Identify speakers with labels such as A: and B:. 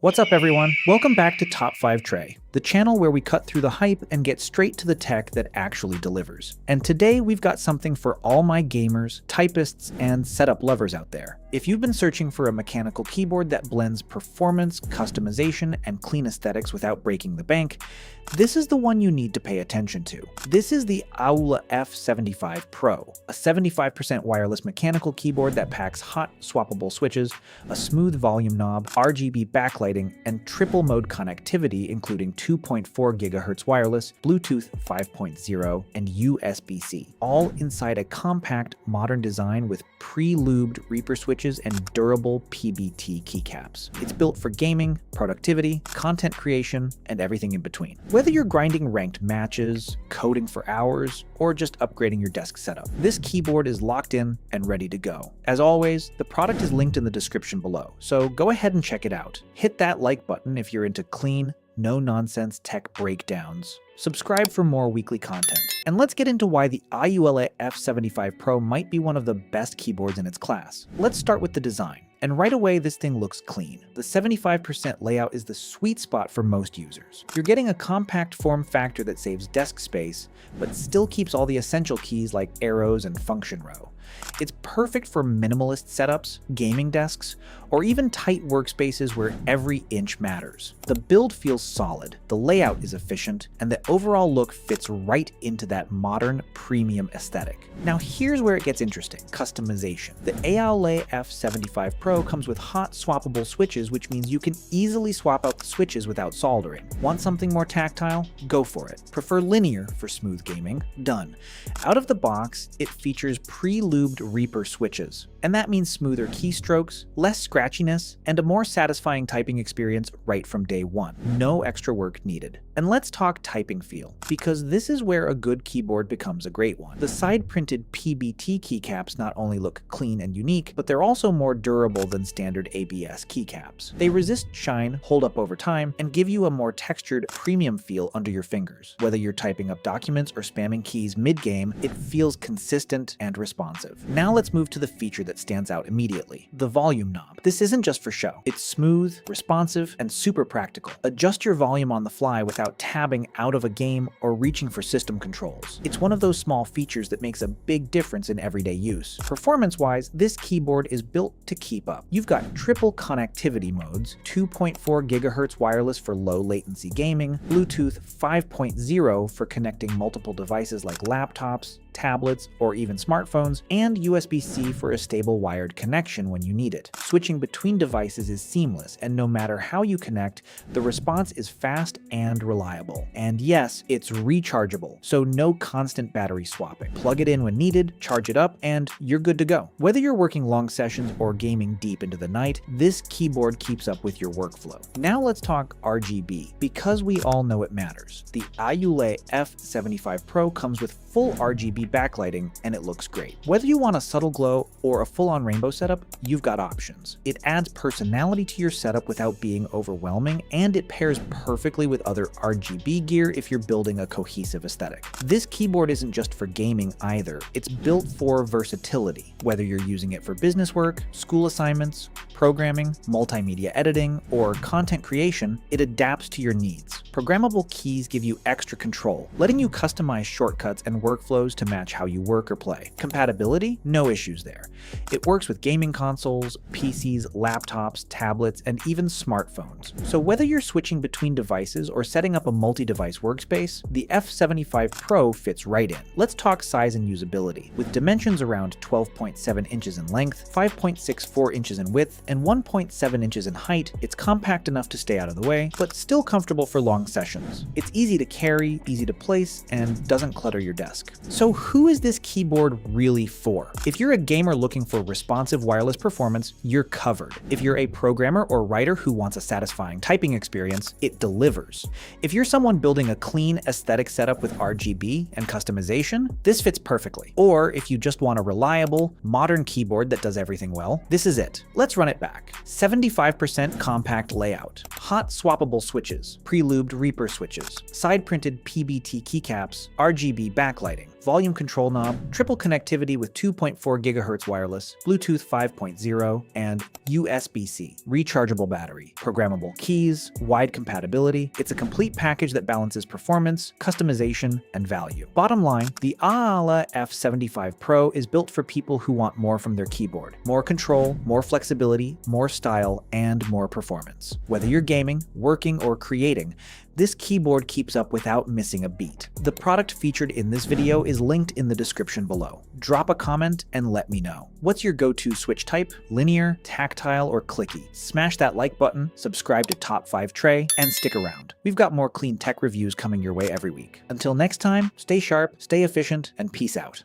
A: What's up everyone? Welcome back to Top 5 Trey, the channel where we cut through the hype and get straight to the tech that actually delivers. And today we've got something for all my gamers, typists, and setup lovers out there. If you've been searching for a mechanical keyboard that blends performance, customization, and clean aesthetics without breaking the bank, this is the one you need to pay attention to. This is the AULA F75 Pro, a 75% wireless mechanical keyboard that packs hot-swappable switches, a smooth volume knob, RGB backlighting, and triple mode connectivity including 2.4 GHz wireless, Bluetooth 5.0, and USB-C, all inside a compact, modern design with pre-lubed Reaper switches and durable PBT keycaps. It's built for gaming, productivity, content creation, and everything in between. Whether you're grinding ranked matches, coding for hours, or just upgrading your desk setup, this keyboard is locked in and ready to go. As always, the product is linked in the description below, so go ahead and check it out. Hit that like button if you're into clean, no-nonsense tech breakdowns. Subscribe for more weekly content. And let's get into why the AULA F75 Pro might be one of the best keyboards in its class. Let's start with the design. And right away, this thing looks clean. The 75% layout is the sweet spot for most users. You're getting a compact form factor that saves desk space, but still keeps all the essential keys like arrows and function row. It's perfect for minimalist setups, gaming desks, or even tight workspaces where every inch matters. The build feels solid, the layout is efficient, and the overall look fits right into that modern, premium aesthetic. Now here's where it gets interesting: customization. The AULA F75 Pro comes with hot-swappable switches, which means you can easily swap out the switches without soldering. Want something more tactile? Go for it. Prefer linear for smooth gaming? Done. Out of the box, it features pre-lubed Reaper switches, and that means smoother keystrokes, less scratchiness, and a more satisfying typing experience right from day one. No extra work needed. And let's talk typing feel, because this is where a good keyboard becomes a great one. The side-printed PBT keycaps not only look clean and unique, but they're also more durable than standard ABS keycaps. They resist shine, hold up over time, and give you a more textured, premium feel under your fingers. Whether you're typing up documents or spamming keys mid-game, it feels consistent and responsive. Now let's move to the feature that stands out immediately: the volume knob. This isn't just for show. It's smooth, responsive, and super practical. Adjust your volume on the fly without tabbing out of a game or reaching for system controls. It's one of those small features that makes a big difference in everyday use. Performance-wise, this keyboard is built to keep up. You've got triple connectivity modes, 2.4 GHz wireless for low latency gaming, Bluetooth 5.0 for connecting multiple devices like laptops, tablets, or even smartphones, and USB-C for a stable wired connection when you need it. Switching between devices is seamless, and no matter how you connect, the response is fast and reliable. And yes, it's rechargeable, so no constant battery swapping. Plug it in when needed, charge it up, and you're good to go. Whether you're working long sessions or gaming deep into the night, this keyboard keeps up with your workflow. Now let's talk RGB, because we all know it matters. The AULA F75 Pro comes with full RGB backlighting, and it looks great. Whether you want a subtle glow or a full-on rainbow setup, you've got options. It adds personality to your setup without being overwhelming, and it pairs perfectly with other RGB gear if you're building a cohesive aesthetic. This keyboard isn't just for gaming either. It's built for versatility. Whether you're using it for business work, school assignments, programming, multimedia editing, or content creation, it adapts to your needs. Programmable keys give you extra control, letting you customize shortcuts and workflows to match how you work or play. Compatibility? No issues there. It works with gaming consoles, PCs, laptops, tablets, and even smartphones. So whether you're switching between devices or setting up a multi-device workspace, the F75 Pro fits right in. Let's talk size and usability. With dimensions around 12.7 inches in length, 5.64 inches in width, and 1.7 inches in height, it's compact enough to stay out of the way, but still comfortable for long sessions. It's easy to carry, easy to place, and doesn't clutter your desk. So who is this keyboard really for? If you're a gamer looking for responsive wireless performance, you're covered. If you're a programmer or writer who wants a satisfying typing experience, it delivers. If you're someone building a clean aesthetic setup with RGB and customization, this fits perfectly. Or if you just want a reliable, modern keyboard that does everything well, this is it. Let's run it back. 75% compact layout, hot-swappable switches, pre-lubed Reaper switches, side-printed PBT keycaps, RGB backlighting, volume control knob, triple connectivity with 2.4 GHz wireless, Bluetooth 5.0, and USB-C, rechargeable battery, programmable keys, wide compatibility. It's a complete package that balances performance, customization, and value. Bottom line, the AULA F75 Pro is built for people who want more from their keyboard. More control, more flexibility, more style, and more performance. Whether you're gaming, working, or creating, this keyboard keeps up without missing a beat. The product featured in this video is linked in the description below. Drop a comment and let me know. What's your go-to switch type? Linear, tactile, or clicky? Smash that like button, subscribe to Top 5 Trey, and stick around. We've got more clean tech reviews coming your way every week. Until next time, stay sharp, stay efficient, and peace out.